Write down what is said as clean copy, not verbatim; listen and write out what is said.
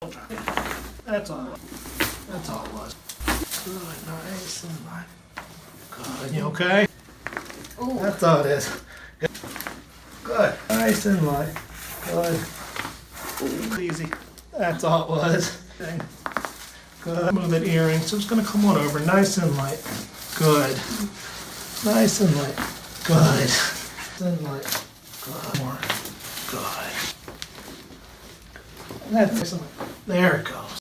That's all. That's all it was. Good, nice and light. Good. You okay? Ooh. That's all it is. Good. Nice and light. Good. Easy. That's all it was. Good. Move that earring. So it's going to come on over. Nice and light. Good. Nice and light. Good. Nice and light. Good. More. Good. That's, there it goes.